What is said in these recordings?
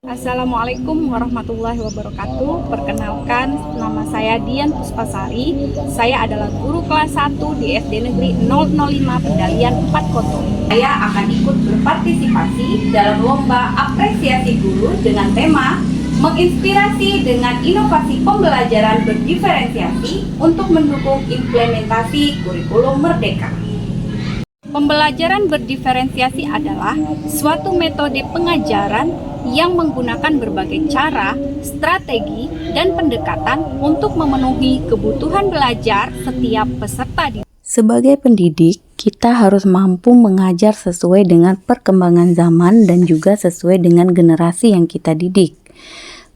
Assalamualaikum warahmatullahi wabarakatuh. Perkenalkan, nama saya Dian Puspasari. Saya adalah guru kelas 1 di SD Negeri 005 Pendalian 4 Koto. Saya akan ikut berpartisipasi dalam lomba apresiasi guru dengan tema menginspirasi dengan inovasi pembelajaran berdiferensiasi untuk mendukung implementasi kurikulum merdeka. Pembelajaran berdiferensiasi adalah suatu metode pengajaran yang menggunakan berbagai cara, strategi, dan pendekatan untuk memenuhi kebutuhan belajar setiap peserta didik. Sebagai pendidik, kita harus mampu mengajar sesuai dengan perkembangan zaman dan juga sesuai dengan generasi yang kita didik.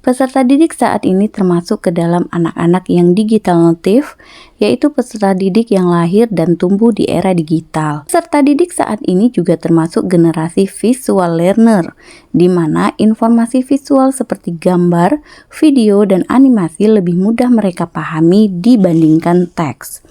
Peserta didik saat ini termasuk ke dalam anak-anak yang digital native, yaitu peserta didik yang lahir dan tumbuh di era digital. Peserta didik saat ini juga termasuk generasi visual learner, di mana informasi visual seperti gambar, video, dan animasi lebih mudah mereka pahami dibandingkan teks.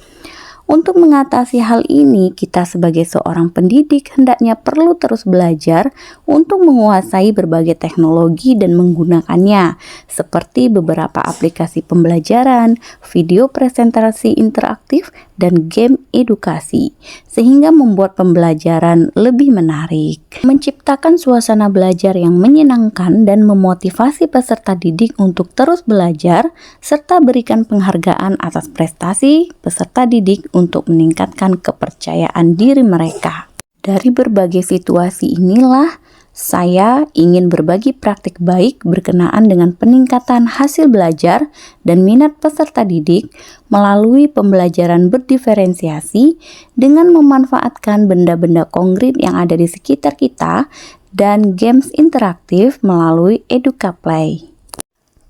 Untuk mengatasi hal ini, kita sebagai seorang pendidik hendaknya perlu terus belajar untuk menguasai berbagai teknologi dan menggunakannya, seperti beberapa aplikasi pembelajaran, video presentasi interaktif, dan game edukasi, sehingga membuat pembelajaran lebih menarik. Menciptakan suasana belajar yang menyenangkan dan memotivasi peserta didik untuk terus belajar, serta berikan penghargaan atas prestasi peserta didik untuk meningkatkan kepercayaan diri mereka. Dari berbagai situasi inilah, saya ingin berbagi praktik baik berkenaan dengan peningkatan hasil belajar dan minat peserta didik melalui pembelajaran berdiferensiasi dengan memanfaatkan benda-benda konkret yang ada di sekitar kita dan games interaktif melalui EducaPlay.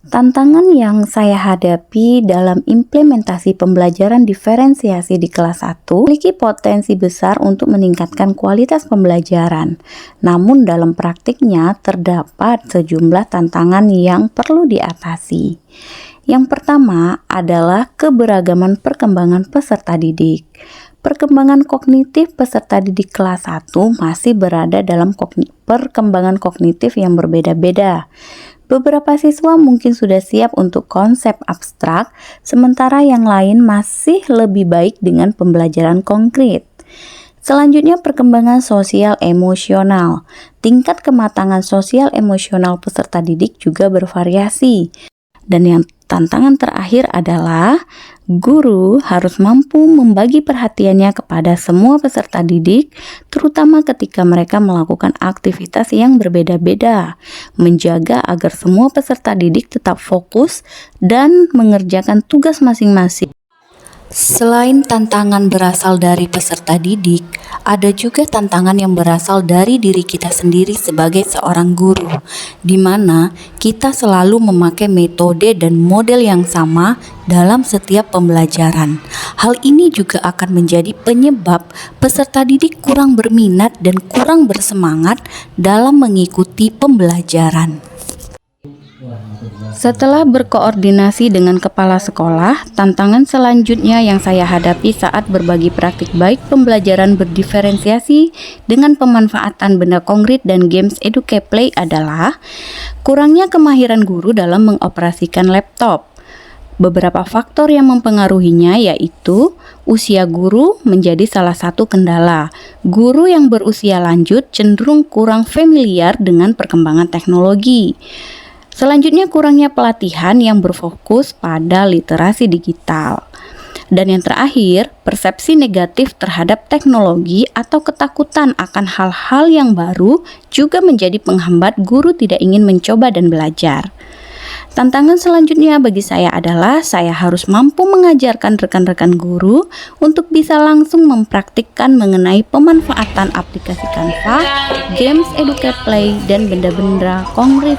Tantangan yang saya hadapi dalam implementasi pembelajaran diferensiasi di kelas 1 memiliki potensi besar untuk meningkatkan kualitas pembelajaran. Namun dalam praktiknya terdapat sejumlah tantangan yang perlu diatasi. Yang pertama adalah keberagaman perkembangan peserta didik. Perkembangan kognitif peserta didik kelas 1 masih berada dalam perkembangan kognitif yang berbeda-beda. Beberapa siswa mungkin sudah siap untuk konsep abstrak, sementara yang lain masih lebih baik dengan pembelajaran konkret. Selanjutnya, perkembangan sosial emosional. Tingkat kematangan sosial emosional peserta didik juga bervariasi. Dan yang tantangan terakhir adalah guru harus mampu membagi perhatiannya kepada semua peserta didik, terutama ketika mereka melakukan aktivitas yang berbeda-beda, menjaga agar semua peserta didik tetap fokus dan mengerjakan tugas masing-masing. Selain tantangan berasal dari peserta didik, ada juga tantangan yang berasal dari diri kita sendiri sebagai seorang guru, di mana kita selalu memakai metode dan model yang sama dalam setiap pembelajaran. Hal ini juga akan menjadi penyebab peserta didik kurang berminat dan kurang bersemangat dalam mengikuti pembelajaran. Setelah berkoordinasi dengan kepala sekolah, tantangan selanjutnya yang saya hadapi saat berbagi praktik baik pembelajaran berdiferensiasi dengan pemanfaatan benda konkret dan games EducaPlay adalah kurangnya kemahiran guru dalam mengoperasikan laptop. Beberapa faktor yang mempengaruhinya yaitu usia guru menjadi salah satu kendala. Guru yang berusia lanjut cenderung kurang familiar dengan perkembangan teknologi. Selanjutnya, kurangnya pelatihan yang berfokus pada literasi digital. Dan yang terakhir, persepsi negatif terhadap teknologi atau ketakutan akan hal-hal yang baru juga menjadi penghambat guru tidak ingin mencoba dan belajar. Tantangan selanjutnya bagi saya adalah saya harus mampu mengajarkan rekan-rekan guru untuk bisa langsung mempraktikkan mengenai pemanfaatan aplikasi Canva, games EducaPlay, dan benda-benda konkret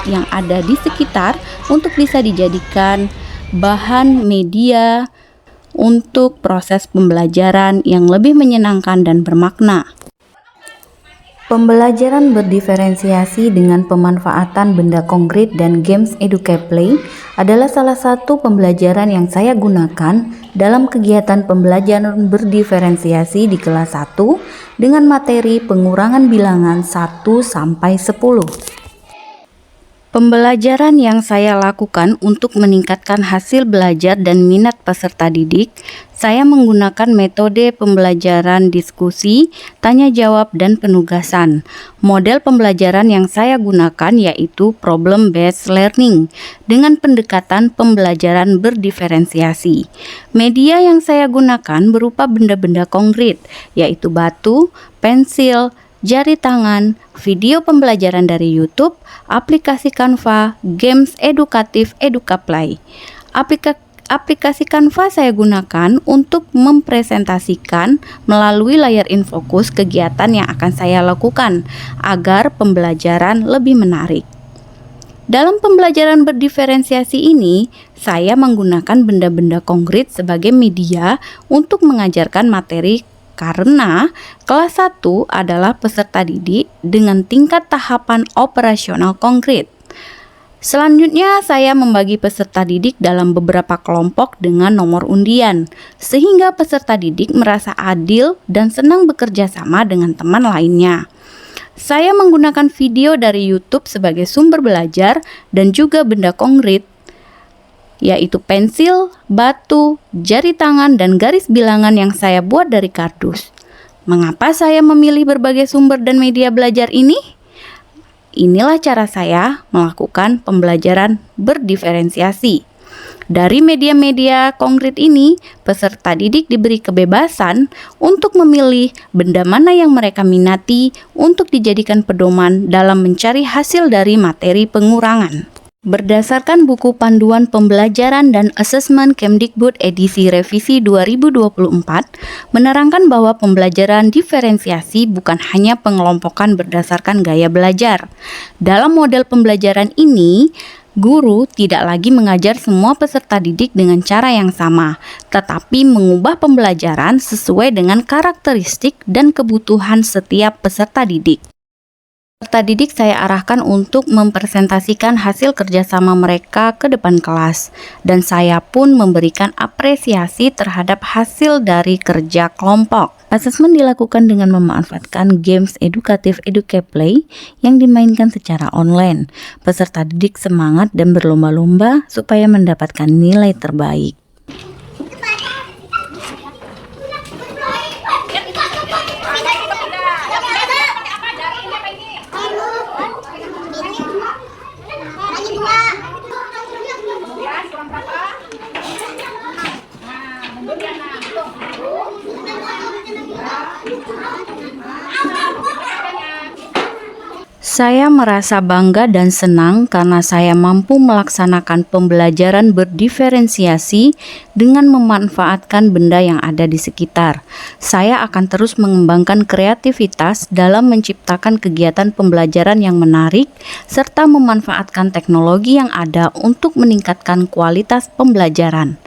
yang ada di sekitar untuk bisa dijadikan bahan media untuk proses pembelajaran yang lebih menyenangkan dan bermakna. Pembelajaran berdiferensiasi dengan pemanfaatan benda konkret dan games EducaPlay adalah salah satu pembelajaran yang saya gunakan dalam kegiatan pembelajaran berdiferensiasi di kelas 1 dengan materi pengurangan bilangan 1 sampai 10. Pembelajaran yang saya lakukan untuk meningkatkan hasil belajar dan minat peserta didik, saya menggunakan metode pembelajaran diskusi, tanya jawab, dan penugasan. Model pembelajaran yang saya gunakan yaitu problem-based learning dengan pendekatan pembelajaran berdiferensiasi. Media yang saya gunakan berupa benda-benda konkret, yaitu batu, pensil, jari tangan, video pembelajaran dari YouTube, aplikasi Canva, games edukatif EducaPlay. Aplikasi Canva saya gunakan untuk mempresentasikan melalui layar infocus kegiatan yang akan saya lakukan agar pembelajaran lebih menarik. Dalam pembelajaran berdiferensiasi ini, saya menggunakan benda-benda konkret sebagai media untuk mengajarkan materi karena kelas 1 adalah peserta didik dengan tingkat tahapan operasional konkret. Selanjutnya, saya membagi peserta didik dalam beberapa kelompok dengan nomor undian, sehingga peserta didik merasa adil dan senang bekerja sama dengan teman lainnya. Saya menggunakan video dari YouTube sebagai sumber belajar dan juga benda konkret, yaitu pensil, batu, jari tangan, dan garis bilangan yang saya buat dari kardus. Mengapa saya memilih berbagai sumber dan media belajar ini? Inilah cara saya melakukan pembelajaran berdiferensiasi. Dari media-media konkret ini, peserta didik diberi kebebasan untuk memilih benda mana yang mereka minati untuk dijadikan pedoman dalam mencari hasil dari materi pengurangan. Berdasarkan buku panduan pembelajaran dan asesmen Kemdikbud edisi revisi 2024, menerangkan bahwa pembelajaran diferensiasi bukan hanya pengelompokan berdasarkan gaya belajar. Dalam model pembelajaran ini, guru tidak lagi mengajar semua peserta didik dengan cara yang sama, tetapi mengubah pembelajaran sesuai dengan karakteristik dan kebutuhan setiap peserta didik. Peserta didik saya arahkan untuk mempresentasikan hasil kerjasama mereka ke depan kelas, dan saya pun memberikan apresiasi terhadap hasil dari kerja kelompok. Asesmen dilakukan dengan memanfaatkan games edukatif EducaPlay yang dimainkan secara online. Peserta didik semangat dan berlomba-lomba supaya mendapatkan nilai terbaik. Saya merasa bangga dan senang karena saya mampu melaksanakan pembelajaran berdiferensiasi dengan memanfaatkan benda yang ada di sekitar. Saya akan terus mengembangkan kreativitas dalam menciptakan kegiatan pembelajaran yang menarik serta memanfaatkan teknologi yang ada untuk meningkatkan kualitas pembelajaran.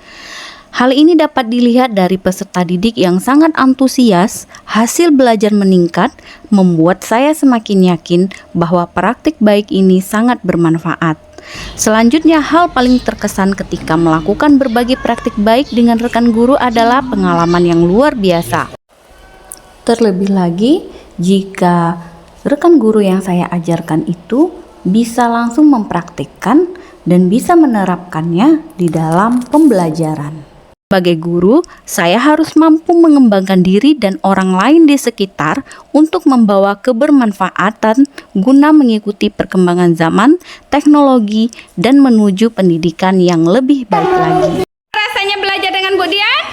Hal ini dapat dilihat dari peserta didik yang sangat antusias, hasil belajar meningkat, membuat saya semakin yakin bahwa praktik baik ini sangat bermanfaat. Selanjutnya, hal paling terkesan ketika melakukan berbagai praktik baik dengan rekan guru adalah pengalaman yang luar biasa. Terlebih lagi, jika rekan guru yang saya ajarkan itu bisa langsung mempraktikkan dan bisa menerapkannya di dalam pembelajaran. Sebagai guru, saya harus mampu mengembangkan diri dan orang lain di sekitar untuk membawa kebermanfaatan guna mengikuti perkembangan zaman, teknologi, dan menuju pendidikan yang lebih baik lagi. Rasanya belajar dengan Bu Dian?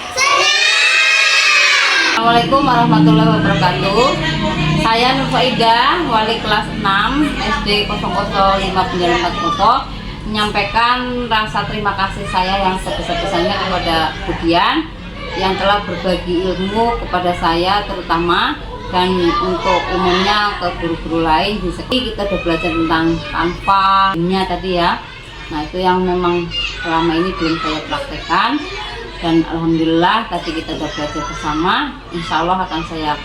Assalamualaikum warahmatullahi wabarakatuh. Saya Nur Faida, wali kelas 6 SD 005940, menyampaikan rasa terima kasih saya yang sebesar-besarnya kepada Bu Dian yang telah berbagi ilmu kepada saya terutama, dan untuk umumnya ke guru-guru lain. Di sini kita sudah belajar tentang Canva tadi ya. Nah, itu yang memang selama ini belum saya praktekkan, dan alhamdulillah tadi kita sudah belajar bersama. Insya Allah akan saya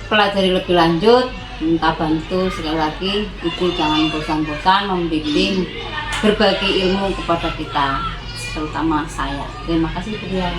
pelajari lebih lanjut. Minta bantu sekali lagi, Ibu jangan bosan-bosan membimbing, berbagi ilmu kepada kita, terutama saya. Terima kasih Bu Dian.